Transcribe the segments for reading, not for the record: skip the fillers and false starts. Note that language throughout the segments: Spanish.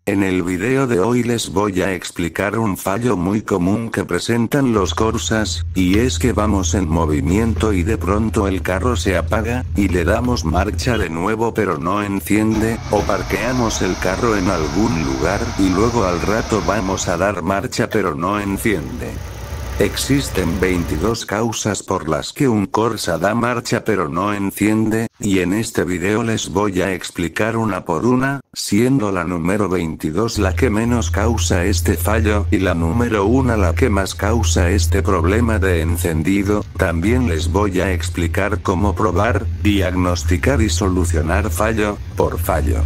En el video de hoy les voy a explicar un fallo muy común que presentan los Corsas, y es que vamos en movimiento y de pronto el carro se apaga, y le damos marcha de nuevo pero no enciende, o parqueamos el carro en algún lugar y luego al rato vamos a dar marcha pero no enciende. Existen 22 causas por las que un Corsa da marcha pero no enciende, y en este video les voy a explicar una por una, siendo la número 22 la que menos causa este fallo y la número 1 la que más causa este problema de encendido. También les voy a explicar cómo probar, diagnosticar y solucionar fallo por fallo.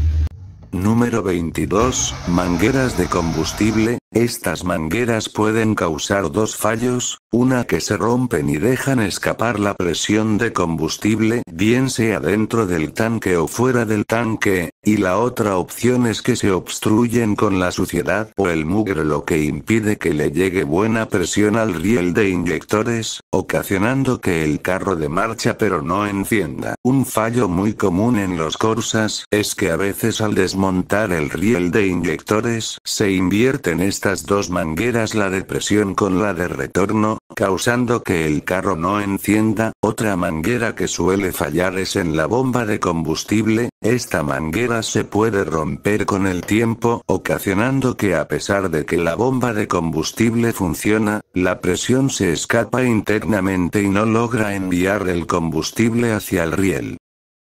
Número 22, mangueras de combustible. Estas mangueras pueden causar dos fallos, una que se rompen y dejan escapar la presión de combustible, bien sea dentro del tanque o fuera del tanque, y la otra opción es que se obstruyen con la suciedad o el mugre, lo que impide que le llegue buena presión al riel de inyectores, ocasionando que el carro dé marcha pero no encienda. Un fallo muy común en los Corsas es que a veces al desmontar el riel de inyectores se invierten estas dos mangueras, la de presión con la de retorno, causando que el carro no encienda. Otra manguera que suele fallar es en la bomba de combustible. Esta manguera se puede romper con el tiempo, ocasionando que a pesar de que la bomba de combustible funciona, la presión se escapa internamente y no logra enviar el combustible hacia el riel.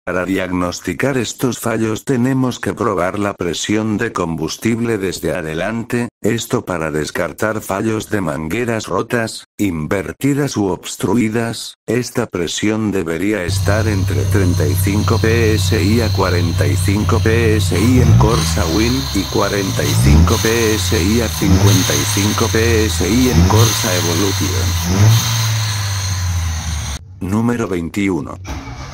Para diagnosticar estos fallos tenemos que probar la presión de combustible desde adelante, esto para descartar fallos de mangueras rotas, invertidas u obstruidas. Esta presión debería estar entre 35 psi a 45 psi en Corsa Win y 45 psi a 55 psi en Corsa Evolution. Número 21.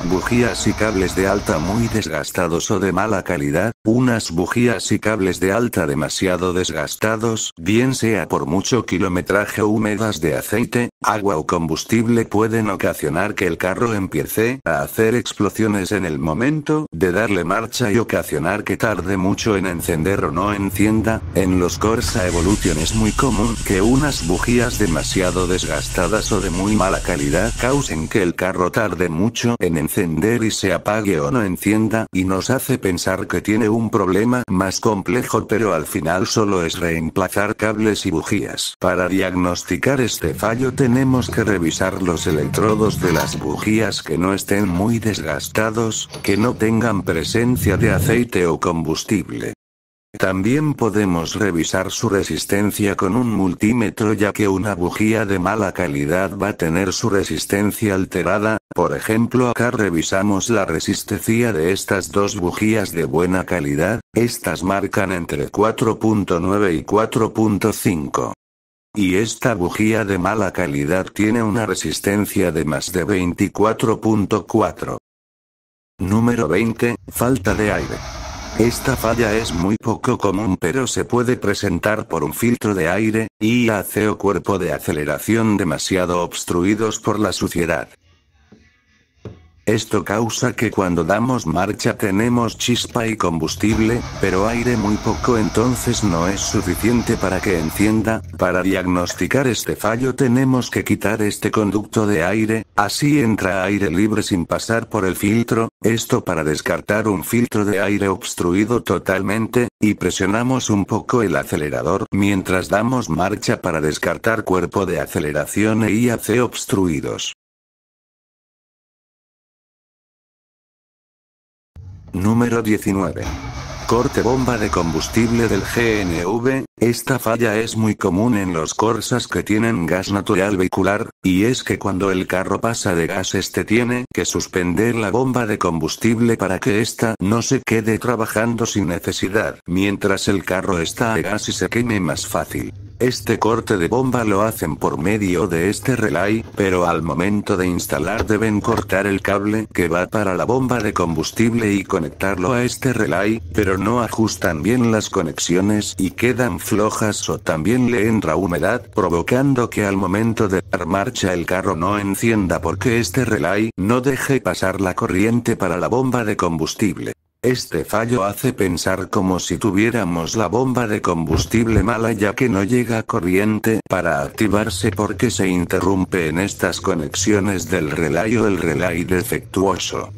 Bujías y cables de alta muy desgastados o de mala calidad. Unas bujías y cables de alta demasiado desgastados, bien sea por mucho kilometraje o húmedas de aceite, agua o combustible, pueden ocasionar que el carro empiece a hacer explosiones en el momento de darle marcha y ocasionar que tarde mucho en encender o no encienda. En los Corsa Evolution es muy común que unas bujías demasiado desgastadas o de muy mala calidad causen que el carro tarde mucho en encender y se apague o no encienda, y nos hace pensar que tiene un problema más complejo, pero al final solo es reemplazar cables y bujías. Para diagnosticar este fallo tenemos que revisar los electrodos de las bujías que no estén muy desgastados, que no tengan presencia de aceite o combustible. También podemos revisar su resistencia con un multímetro, ya que una bujía de mala calidad va a tener su resistencia alterada. Por ejemplo, acá revisamos la resistencia de estas dos bujías de buena calidad. Estas marcan entre 4.9 y 4.5. Y esta bujía de mala calidad tiene una resistencia de más de 24.4. Número 20, falta de aire. Esta falla es muy poco común, pero se puede presentar por un filtro de aire, IAC o cuerpo de aceleración demasiado obstruidos por la suciedad. Esto causa que cuando damos marcha tenemos chispa y combustible, pero aire muy poco, entonces no es suficiente para que encienda. Para diagnosticar este fallo tenemos que quitar este conducto de aire, así entra aire libre sin pasar por el filtro, esto para descartar un filtro de aire obstruido totalmente, y presionamos un poco el acelerador mientras damos marcha para descartar cuerpo de aceleración e IAC obstruidos. Número 19. Corte bomba de combustible del GNV. Esta falla es muy común en los Corsas que tienen gas natural vehicular, y es que cuando el carro pasa de gas tiene que suspender la bomba de combustible para que ésta no se quede trabajando sin necesidad, mientras el carro está a gas y se queme más fácil. Este corte de bomba lo hacen por medio de este relay, pero al momento de instalar deben cortar el cable que va para la bomba de combustible y conectarlo a este relay, pero no ajustan bien las conexiones y quedan flojas, o también le entra humedad, provocando que al momento de dar marcha el carro no encienda porque este relay no deje pasar la corriente para la bomba de combustible. Este fallo hace pensar como si tuviéramos la bomba de combustible mala ya que no llega corriente para activarse porque se interrumpe en estas conexiones del relay o el relay defectuoso.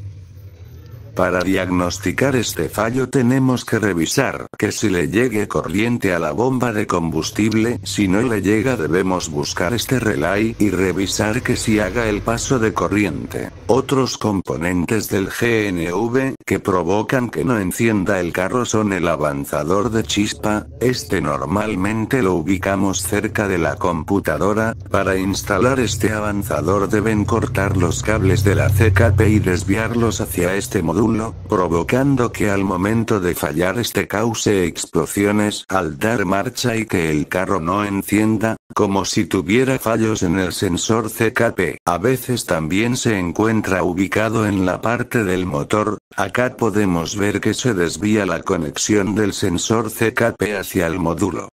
Para diagnosticar este fallo tenemos que revisar que si le llegue corriente a la bomba de combustible, si no le llega debemos buscar este relay y revisar que si haga el paso de corriente. Otros componentes del GNV que provocan que no encienda el carro son el avanzador de chispa, este normalmente lo ubicamos cerca de la computadora. Para instalar este avanzador deben cortar los cables de la CKP y desviarlos hacia este módulo, provocando que al momento de fallar este cause explosiones al dar marcha y que el carro no encienda, como si tuviera fallos en el sensor CKP. A veces también se encuentra ubicado en la parte del motor. Acá podemos ver que se desvía la conexión del sensor CKP hacia el módulo.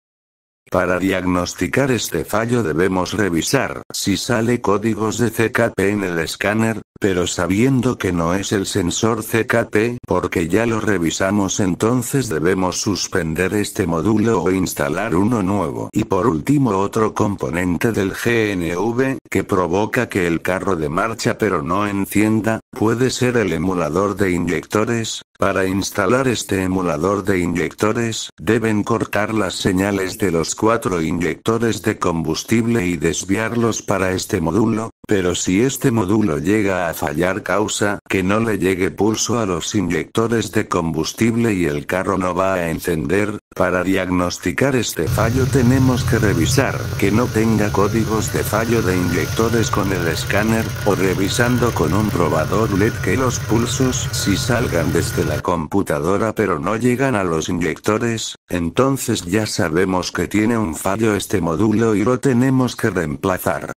Para diagnosticar este fallo debemos revisar si sale códigos de CKP en el escáner, pero sabiendo que no es el sensor CKP porque ya lo revisamos, entonces debemos suspender este módulo o instalar uno nuevo. Y por último, otro componente del GNV que provoca que el carro de marcha pero no encienda, puede ser el emulador de inyectores. Para instalar este emulador de inyectores, deben cortar las señales de los 4 inyectores de combustible y desviarlos para este módulo, pero si este módulo llega a fallar causa que no le llegue pulso a los inyectores de combustible y el carro no va a encender. Para diagnosticar este fallo tenemos que revisar que no tenga códigos de fallo de inyectores con el escáner, o revisando con un probador LED que los pulsos si salgan desde la computadora pero no llegan a los inyectores, entonces ya sabemos que tiene un fallo este módulo y lo tenemos que reemplazar.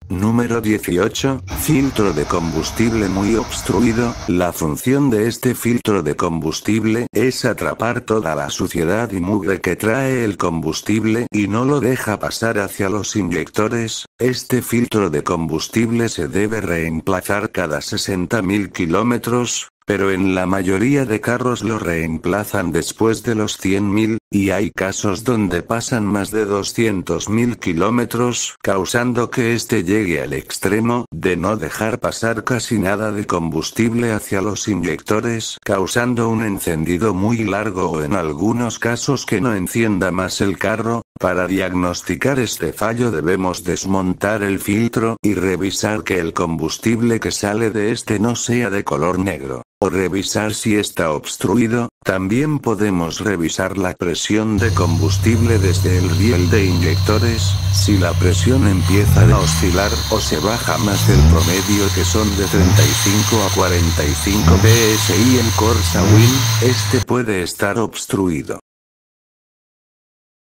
Número 18. Filtro de combustible muy obstruido. La función de este filtro de combustible es atrapar toda la suciedad y mugre que trae el combustible y no lo deja pasar hacia los inyectores. Este filtro de combustible se debe reemplazar cada 60.000 kilómetros. Pero en la mayoría de carros lo reemplazan después de los 100.000, y hay casos donde pasan más de 200.000 kilómetros, causando que este llegue al extremo de no dejar pasar casi nada de combustible hacia los inyectores, causando un encendido muy largo o en algunos casos que no encienda más el carro. Para diagnosticar este fallo debemos desmontar el filtro y revisar que el combustible que sale de este no sea de color negro, o revisar si está obstruido. También podemos revisar la presión de combustible desde el riel de inyectores. Si la presión empieza a oscilar o se baja más del promedio, que son de 35 a 45 psi en Corsa Win, este puede estar obstruido.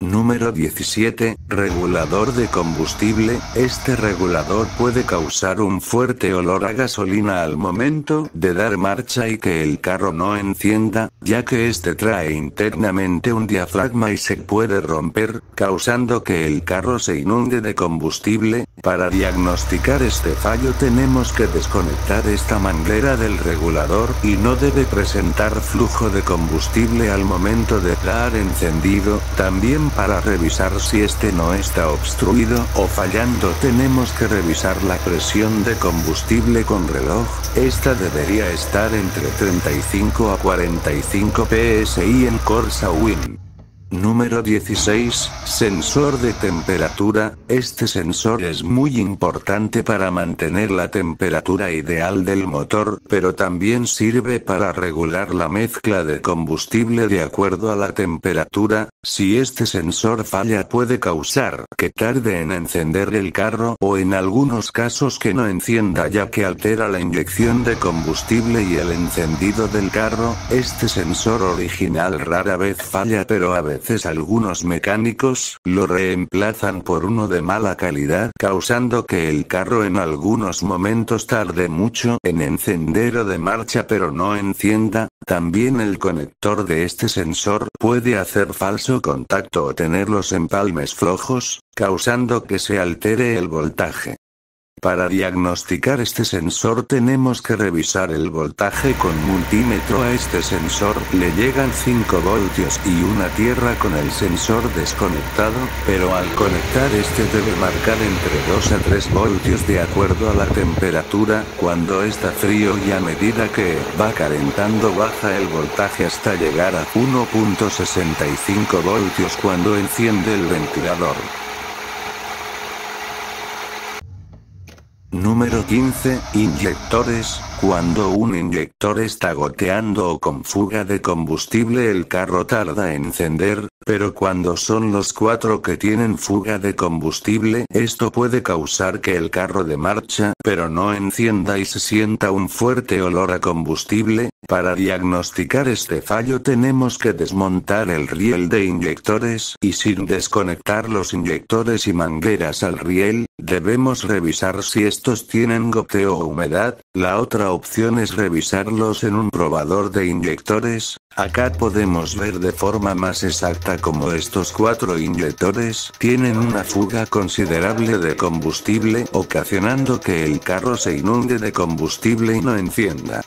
Número 17. Regulador de combustible. Este regulador puede causar un fuerte olor a gasolina al momento de dar marcha y que el carro no encienda, ya que este trae internamente un diafragma y se puede romper, causando que el carro se inunde de combustible. Para diagnosticar este fallo tenemos que desconectar esta manguera del regulador y no debe presentar flujo de combustible al momento de dar encendido. También para revisar si este no está obstruido o fallando tenemos que revisar la presión de combustible con reloj. Esta debería estar entre 35 a 45 psi en Corsa Win. Número 16. Sensor de temperatura. Este sensor es muy importante para mantener la temperatura ideal del motor, pero también sirve para regular la mezcla de combustible de acuerdo a la temperatura. Si este sensor falla puede causar que tarde en encender el carro o en algunos casos que no encienda, ya que altera la inyección de combustible y el encendido del carro. Este sensor original rara vez falla, pero a veces algunos mecánicos lo reemplazan por uno de mala calidad, causando que el carro en algunos momentos tarde mucho en encender o de marcha pero no encienda. También el conector de este sensor puede hacer falso contacto o tener los empalmes flojos, causando que se altere el voltaje. Para diagnosticar este sensor tenemos que revisar el voltaje con multímetro. A este sensor le llegan 5 voltios y una tierra con el sensor desconectado, pero al conectar este debe marcar entre 2 a 3 voltios de acuerdo a la temperatura. Cuando está frío y a medida que va calentando baja el voltaje hasta llegar a 1.65 voltios cuando enciende el ventilador. Número 15. Inyectores. Cuando un inyector está goteando o con fuga de combustible el carro tarda en encender, pero cuando son los 4 que tienen fuga de combustible esto puede causar que el carro de marcha pero no encienda y se sienta un fuerte olor a combustible. Para diagnosticar este fallo tenemos que desmontar el riel de inyectores y sin desconectar los inyectores y mangueras al riel, debemos revisar si estos tienen goteo o humedad. La otra opción es revisarlos en un probador de inyectores. Acá podemos ver de forma más exacta cómo estos 4 inyectores tienen una fuga considerable de combustible, ocasionando que el carro se inunde de combustible y no encienda.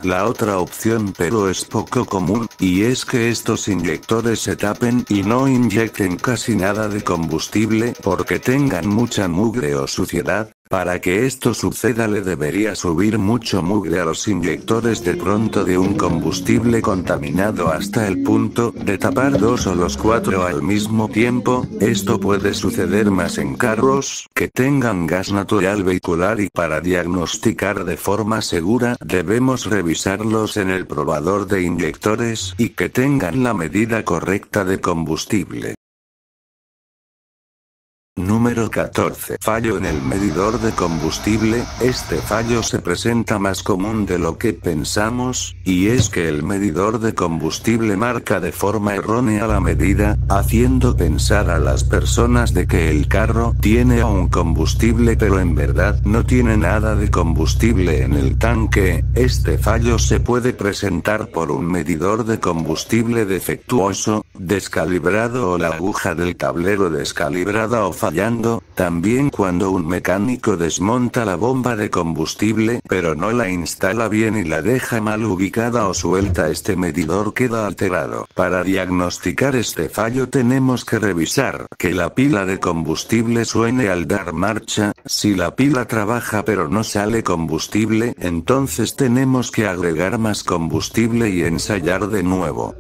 La otra opción, pero es poco común, y es que estos inyectores se tapen y no inyecten casi nada de combustible porque tengan mucha mugre o suciedad. Para que esto suceda le debería subir mucho mugre a los inyectores de pronto de un combustible contaminado hasta el punto de tapar 2 o los 4 al mismo tiempo. Esto puede suceder más en carros que tengan gas natural vehicular y para diagnosticar de forma segura debemos revisarlos en el probador de inyectores y que tengan la medida correcta de combustible. Número 14. Fallo en el medidor de combustible. Este fallo se presenta más común de lo que pensamos, y es que el medidor de combustible marca de forma errónea la medida, haciendo pensar a las personas de que el carro tiene un combustible pero en verdad no tiene nada de combustible en el tanque. Este fallo se puede presentar por un medidor de combustible defectuoso, descalibrado o la aguja del tablero descalibrada o fallando, también cuando un mecánico desmonta la bomba de combustible pero no la instala bien y la deja mal ubicada o suelta este medidor queda alterado. Para diagnosticar este fallo tenemos que revisar que la pila de combustible suene al dar marcha. Si la pila trabaja pero no sale combustible entonces tenemos que agregar más combustible y ensayar de nuevo.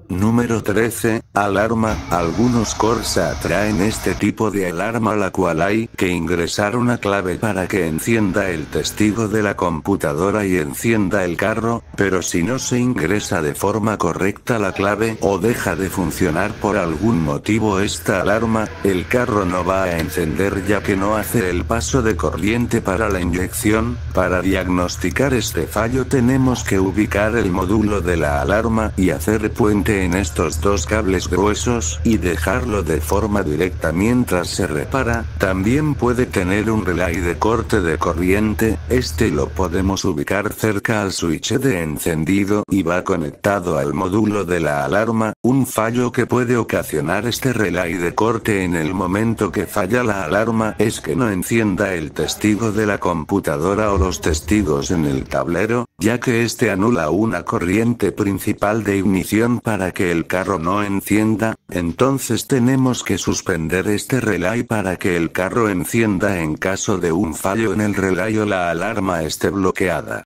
Número 13. Alarma. Algunos Corsa traen este tipo de alarma la cual hay que ingresar una clave para que encienda el testigo de la computadora y encienda el carro, pero si no se ingresa de forma correcta la clave o deja de funcionar por algún motivo esta alarma, el carro no va a encender ya que no hace el paso de corriente para la inyección. Para diagnosticar este fallo tenemos que ubicar el módulo de la alarma y hacer puente en estos 2 cables gruesos y dejarlo de forma directa mientras se repara. También puede tener un relay de corte de corriente, este lo podemos ubicar cerca al switch de encendido y va conectado al módulo de la alarma. Un fallo que puede ocasionar este relay de corte en el momento que falla la alarma es que no encienda el testigo de la computadora o los testigos en el tablero, ya que este anula una corriente principal de ignición para que el carro no encienda. Entonces tenemos que suspender este relay para que el carro encienda en caso de un fallo en el relay o la alarma esté bloqueada.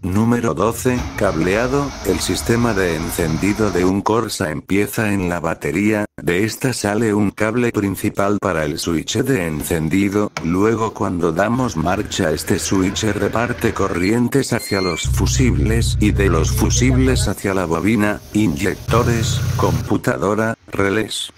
Número 12. Cableado. El sistema de encendido de un Corsa empieza en la batería, de esta sale un cable principal para el switch de encendido, luego cuando damos marcha este switch reparte corrientes hacia los fusibles y de los fusibles hacia la bobina, inyectores, computadora, relés.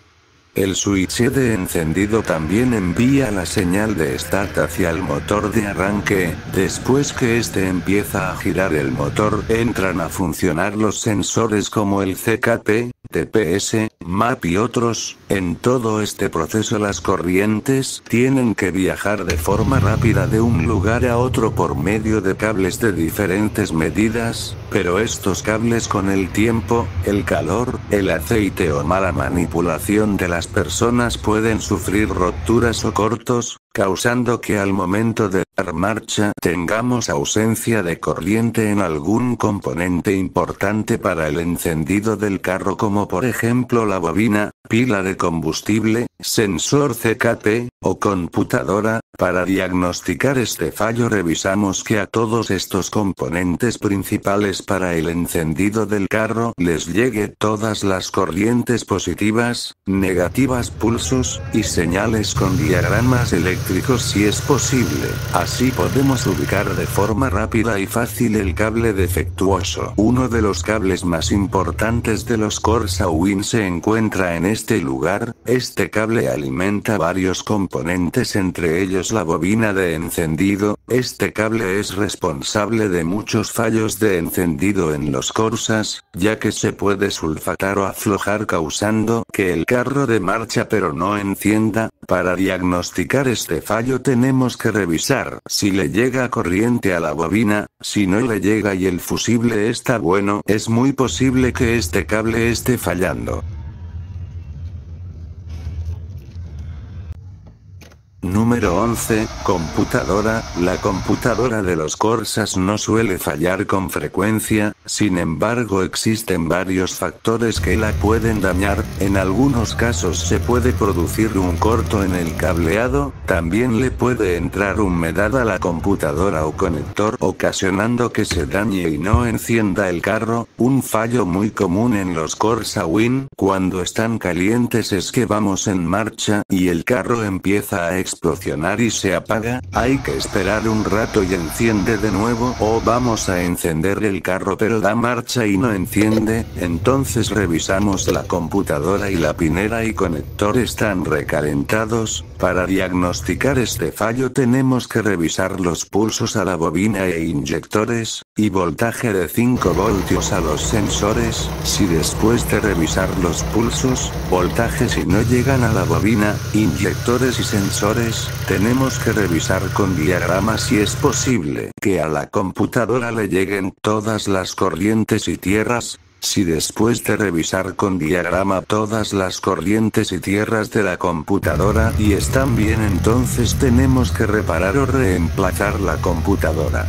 El switch de encendido también envía la señal de start hacia el motor de arranque. Después que este empieza a girar el motor, entran a funcionar los sensores como el CKP, TPS, MAP y otros. En todo este proceso las corrientes tienen que viajar de forma rápida de un lugar a otro por medio de cables de diferentes medidas, pero estos cables con el tiempo, el calor, el aceite o mala manipulación de las personas pueden sufrir roturas o cortos, causando que al momento de dar marcha tengamos ausencia de corriente en algún componente importante para el encendido del carro, como por ejemplo la bobina, pila de combustible, sensor CKP, o computadora. Para diagnosticar este fallo revisamos que a todos estos componentes principales para el encendido del carro les llegue todas las corrientes positivas, negativas, pulsos, y señales con diagramas eléctricos si es posible. Así podemos ubicar de forma rápida y fácil el cable defectuoso. Uno de los cables más importantes de los Corsa Win se encuentra en este lugar. Este cable alimenta varios componentes, entre ellos la bobina de encendido. Este cable es responsable de muchos fallos de encendido en los Corsas, ya que se puede sulfatar o aflojar causando que el carro dé marcha pero no encienda. Para diagnosticar este fallo tenemos que revisar si le llega corriente a la bobina. Si no le llega y el fusible está bueno, es muy posible que este cable esté fallando. Número 11. Computadora. La computadora de los Corsas no suele fallar con frecuencia, sin embargo existen varios factores que la pueden dañar. En algunos casos se puede producir un corto en el cableado, también le puede entrar humedad a la computadora o conector, ocasionando que se dañe y no encienda el carro. Un fallo muy común en los Corsa Win cuando están calientes es que vamos en marcha y el carro empieza a explosionar y se apaga. Hay que esperar un rato y enciende de nuevo, o vamos a encender el carro pero da marcha y no enciende. Entonces revisamos la computadora y la pinera y conector están recalentados. Para diagnosticar este fallo tenemos que revisar los pulsos a la bobina e inyectores, y voltaje de 5 voltios a los sensores. Si después de revisar los pulsos, voltajes y no llegan a la bobina, inyectores y sensores, tenemos que revisar con diagramas si es posible que a la computadora le lleguen todas las corrientes y tierras. Si después de revisar con diagrama todas las corrientes y tierras de la computadora y están bien, entonces tenemos que reparar o reemplazar la computadora.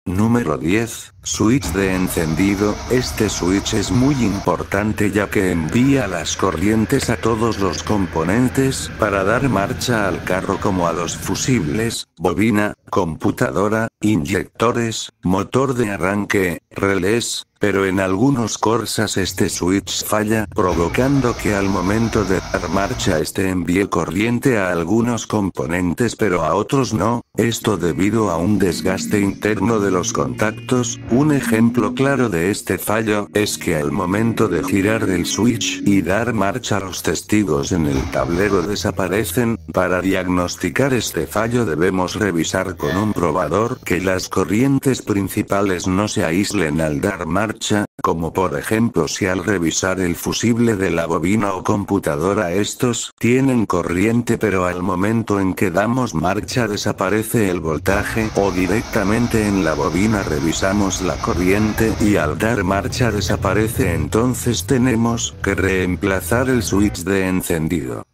Número 10. Switch de encendido. Este switch es muy importante ya que envía las corrientes a todos los componentes para dar marcha al carro, como a los fusibles, bobina, computadora, inyectores, motor de arranque, relés. Pero en algunos Corsas este switch falla, provocando que al momento de dar marcha este envíe corriente a algunos componentes pero a otros no, esto debido a un desgaste interno de los contactos. Un ejemplo claro de este fallo es que al momento de girar el switch y dar marcha los testigos en el tablero desaparecen. Para diagnosticar este fallo debemos revisar con un probador que las corrientes principales no se aíslen al dar marcha, como por ejemplo si al revisar el fusible de la bobina o computadora estos tienen corriente pero al momento en que damos marcha desaparece el voltaje, o directamente en la bobina revisamos la corriente y al dar marcha desaparece, entonces tenemos que reemplazar el switch de encendido.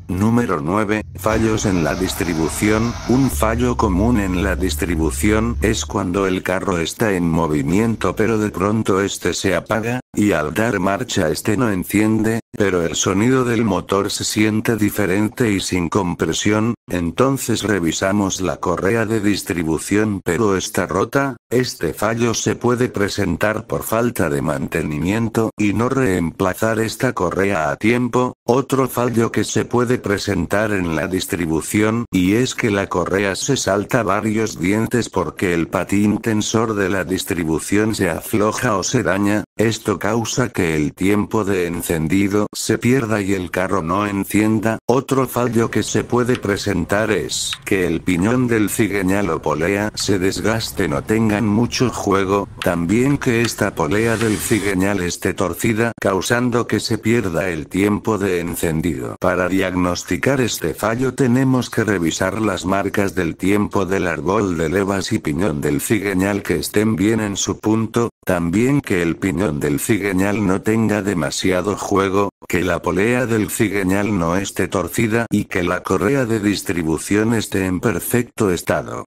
Número 9. Fallos en la distribución. Un fallo común en la distribución es cuando el carro está en movimiento pero de pronto este se apaga, y al dar marcha este no enciende, pero el sonido del motor se siente diferente y sin compresión. Entonces revisamos la correa de distribución pero está rota. Este fallo se puede presentar por falta de mantenimiento y no reemplazar esta correa a tiempo. Otro fallo que se puede presentar en la distribución, y es que la correa se salta varios dientes porque el patín tensor de la distribución se afloja o se daña. esto causa que el tiempo de encendido se pierda y el carro no encienda. Otro fallo que se puede presentar es que el piñón del cigüeñal o polea se desgaste, no tengan mucho juego, también que esta polea del cigüeñal esté torcida, causando que se pierda el tiempo de encendido. Para diagnosticar este fallo tenemos que revisar las marcas del tiempo del árbol de levas y piñón del cigüeñal que estén bien en su punto, también que el piñón del cigüeñal no tenga demasiado juego, que la polea del cigüeñal no esté torcida y que la correa de distribución esté en perfecto estado.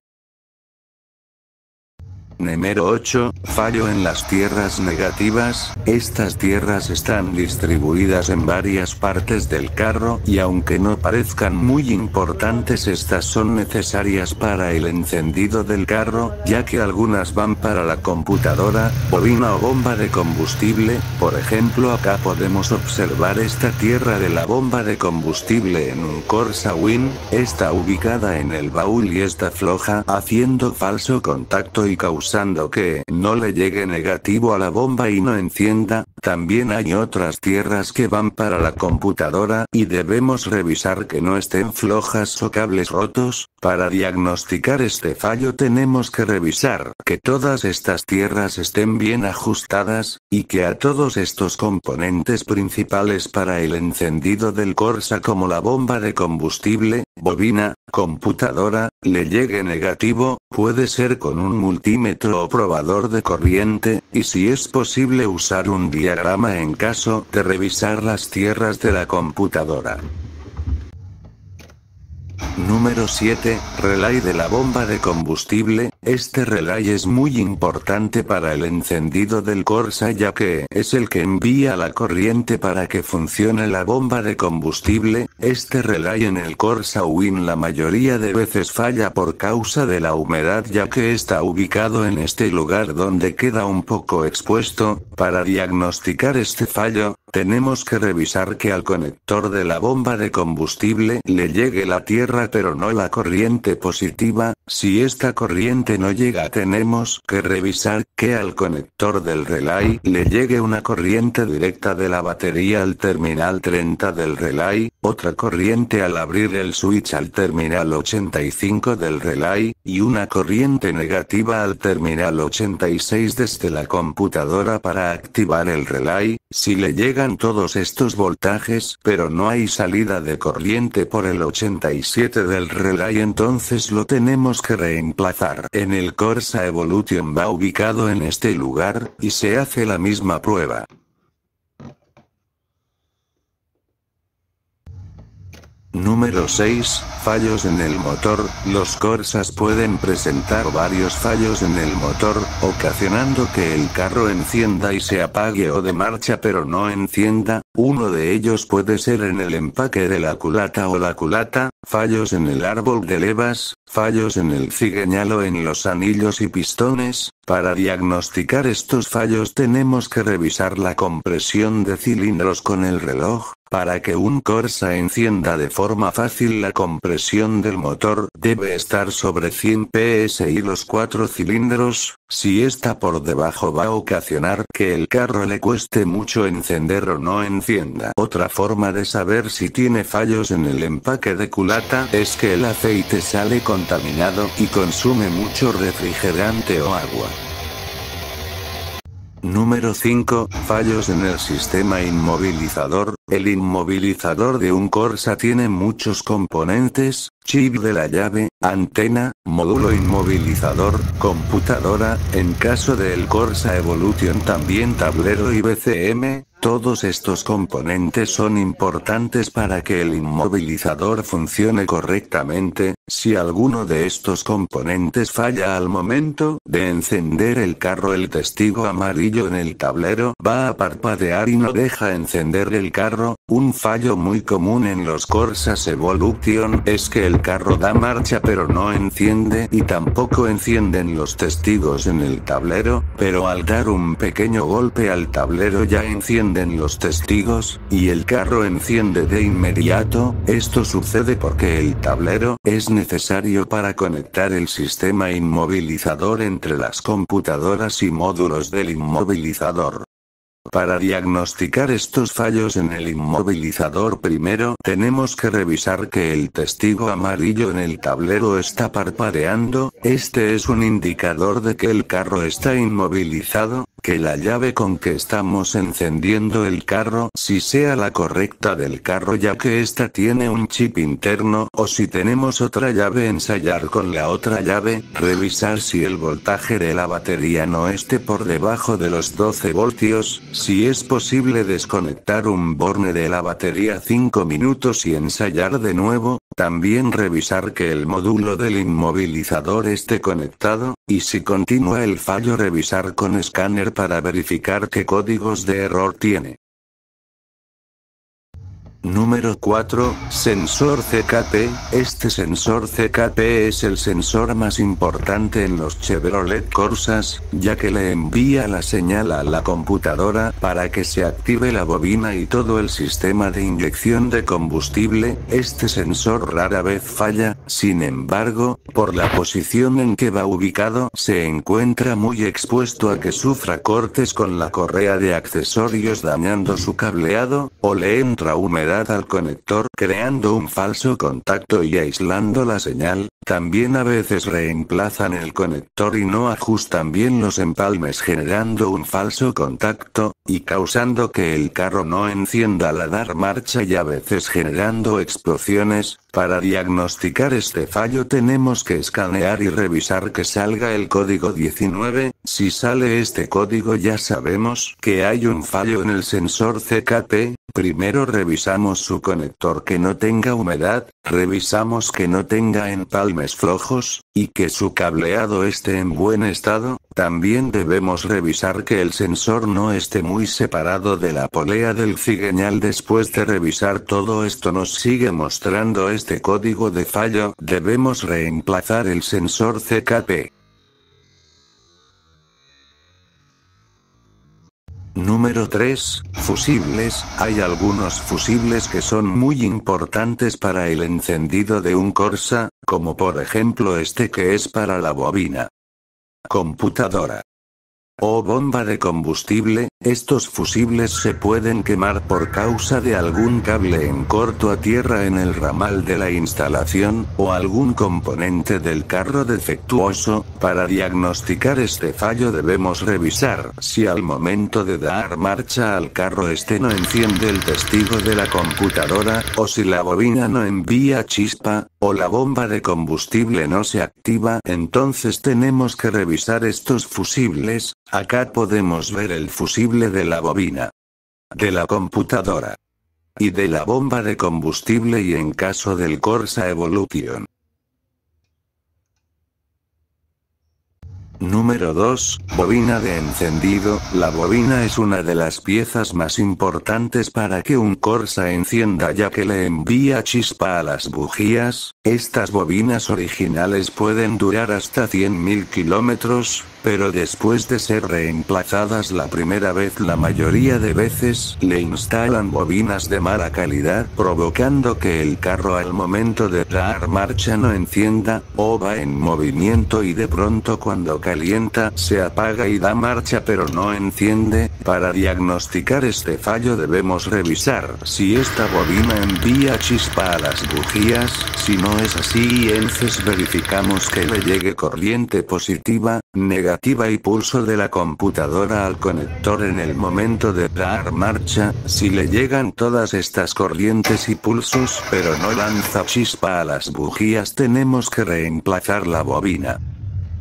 Número 8. Fallo en las tierras negativas. Estas tierras están distribuidas en varias partes del carro y aunque no parezcan muy importantes, estas son necesarias para el encendido del carro, ya que algunas van para la computadora, bobina o bomba de combustible. Por ejemplo, acá podemos observar esta tierra de la bomba de combustible en un Corsa Win, está ubicada en el baúl y está floja, haciendo falso contacto y causando que no le llegue negativo a la bomba y no encienda. También hay otras tierras que van para la computadora y debemos revisar que no estén flojas o cables rotos. Para diagnosticar este fallo tenemos que revisar que todas estas tierras estén bien ajustadas, y que a todos estos componentes principales para el encendido del Corsa como la bomba de combustible, bobina, computadora, le llegue negativo. Puede ser con un multímetro o probador de corriente, y si es posible usar un diagrama en caso de revisar las tierras de la computadora. Número 7. Relay de la bomba de combustible. Este relay es muy importante para el encendido del Corsa, ya que es el que envía la corriente para que funcione la bomba de combustible. Este relay en el Corsa Win la mayoría de veces falla por causa de la humedad, ya que está ubicado en este lugar donde queda un poco expuesto. Para diagnosticar este fallo, tenemos que revisar que al conector de la bomba de combustible le llegue la tierra pero no la corriente positiva. Si esta corriente no llega, tenemos que revisar que al conector del relay le llegue una corriente directa de la batería al terminal 30 del relay, otra corriente al abrir el switch al terminal 85 del relay, y una corriente negativa al terminal 86 desde la computadora para activar el relay. Si le llegan todos estos voltajes pero no hay salida de corriente por el 87 del relay, entonces lo tenemos que reemplazar. En el Corsa Evolution va ubicado en este lugar, y se hace la misma prueba. Número 6. Fallos en el motor. Los Corsas pueden presentar varios fallos en el motor, ocasionando que el carro encienda y se apague o de marcha pero no encienda. Uno de ellos puede ser en el empaque de la culata o la culata, fallos en el árbol de levas, fallos en el cigüeñal o en los anillos y pistones. Para diagnosticar estos fallos tenemos que revisar la compresión de cilindros con el reloj. Para que un Corsa encienda de forma fácil, la compresión del motor debe estar sobre 100 PS y los 4 cilindros. Si está por debajo va a ocasionar que el carro le cueste mucho encender o no encienda. Otra forma de saber si tiene fallos en el empaque de culata es que el aceite sale contaminado y consume mucho refrigerante o agua. Número 5. Fallos en el sistema inmovilizador. El inmovilizador de un Corsa tiene muchos componentes: chip de la llave, antena, módulo inmovilizador, computadora, en caso del Corsa Evolution también tablero y BCM. Todos estos componentes son importantes para que el inmovilizador funcione correctamente. Si alguno de estos componentes falla al momento de encender el carro, el testigo amarillo en el tablero va a parpadear y no deja encender el carro. Un fallo muy común en los Corsas Evolution es que el carro da marcha pero no enciende, y tampoco encienden los testigos en el tablero, pero al dar un pequeño golpe al tablero ya encienden los testigos, y el carro enciende de inmediato. Esto sucede porque el tablero es necesario para conectar el sistema inmovilizador entre las computadoras y módulos del inmovilizador. Para diagnosticar estos fallos en el inmovilizador, primero tenemos que revisar que el testigo amarillo en el tablero está parpadeando. Este es un indicador de que el carro está inmovilizado, que la llave con que estamos encendiendo el carro si sea la correcta del carro, ya que esta tiene un chip interno, o si tenemos otra llave, ensayar con la otra llave, revisar si el voltaje de la batería no esté por debajo de los 12 voltios, si es posible desconectar un borne de la batería 5 minutos y ensayar de nuevo. También revisar que el módulo del inmovilizador esté conectado, y si continúa el fallo, revisar con escáner para verificar qué códigos de error tiene. Número 4. Sensor CKP. Este sensor CKP es el sensor más importante en los Chevrolet Corsas, ya que le envía la señal a la computadora para que se active la bobina y todo el sistema de inyección de combustible. Este sensor rara vez falla, sin embargo, por la posición en que va ubicado, se encuentra muy expuesto a que sufra cortes con la correa de accesorios, dañando su cableado, o le entra humedad al conector, creando un falso contacto y aislando la señal. También a veces reemplazan el conector y no ajustan bien los empalmes, generando un falso contacto, y causando que el carro no encienda al dar marcha, y a veces generando explosiones. Para diagnosticar este fallo tenemos que escanear y revisar que salga el código 19, si sale este código ya sabemos que hay un fallo en el sensor CKP. Primero revisamos su conector que no tenga humedad, revisamos que no tenga empalmes flojos, y que su cableado esté en buen estado. También debemos revisar que el sensor no esté muy separado de la polea del cigüeñal. Después de revisar todo esto nos sigue mostrando este código de fallo, debemos reemplazar el sensor CKP. Número 3. Fusibles. Hay algunos fusibles que son muy importantes para el encendido de un Corsa, como por ejemplo este que es para la bobina, computadora o bomba de combustible. Estos fusibles se pueden quemar por causa de algún cable en corto a tierra en el ramal de la instalación, o algún componente del carro defectuoso. Para diagnosticar este fallo debemos revisar si al momento de dar marcha al carro este no enciende el testigo de la computadora, o si la bobina no envía chispa, o la bomba de combustible no se activa. Entonces tenemos que revisar estos fusibles. Acá podemos ver el fusible de la bobina, de la computadora y de la bomba de combustible, y en caso del Corsa Evolution. Número 2. Bobina de encendido. La bobina es una de las piezas más importantes para que un Corsa encienda, ya que le envía chispa a las bujías. Estas bobinas originales pueden durar hasta 100.000 kilómetros, pero después de ser reemplazadas la primera vez, la mayoría de veces le instalan bobinas de mala calidad, provocando que el carro al momento de dar marcha no encienda, o va en movimiento y de pronto cuando calienta se apaga y da marcha pero no enciende. Para diagnosticar este fallo debemos revisar si esta bobina envía chispa a las bujías. Si no es así, entonces verificamos que le llegue corriente positiva, negativa y pulso de la computadora al conector en el momento de dar marcha. Si le llegan todas estas corrientes y pulsos pero no lanza chispa a las bujías, tenemos que reemplazar la bobina.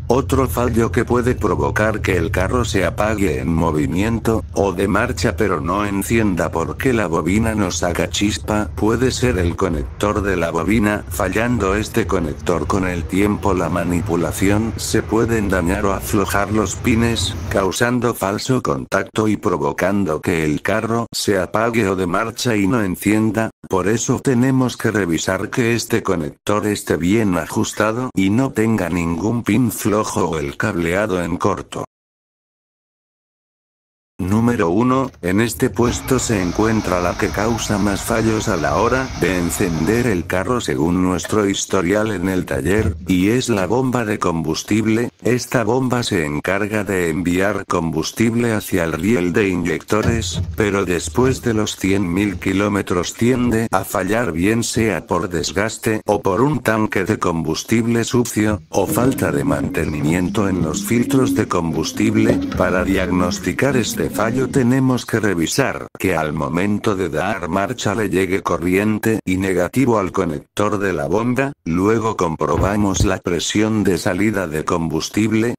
Otro fallo que puede provocar que el carro se apague en movimiento, o de marcha pero no encienda porque la bobina no saca chispa, puede ser el conector de la bobina. Fallando este conector con el tiempo, la manipulación, se pueden dañar o aflojar los pines, causando falso contacto y provocando que el carro se apague o de marcha y no encienda. Por eso tenemos que revisar que este conector esté bien ajustado y no tenga ningún pin flojo o el cableado en corto. Número 1. En este puesto se encuentra la que causa más fallos a la hora de encender el carro según nuestro historial en el taller, y es la bomba de combustible. Esta bomba se encarga de enviar combustible hacia el riel de inyectores, pero después de los 100.000 kilómetros tiende a fallar, bien sea por desgaste o por un tanque de combustible sucio, o falta de mantenimiento en los filtros de combustible. Para diagnosticar este fallo tenemos que revisar que al momento de dar marcha le llegue corriente y negativo al conector de la bomba, luego comprobamos la presión de salida de combustible.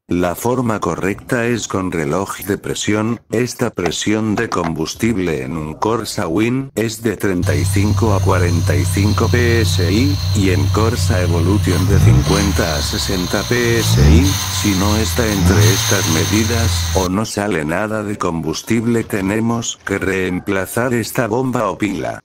La forma correcta es con reloj de presión. Esta presión de combustible en un Corsa Win es de 35 a 45 psi, y en Corsa Evolution de 50 a 60 psi. Si no está entre estas medidas, o no sale nada de combustible, tenemos que reemplazar esta bomba o pila.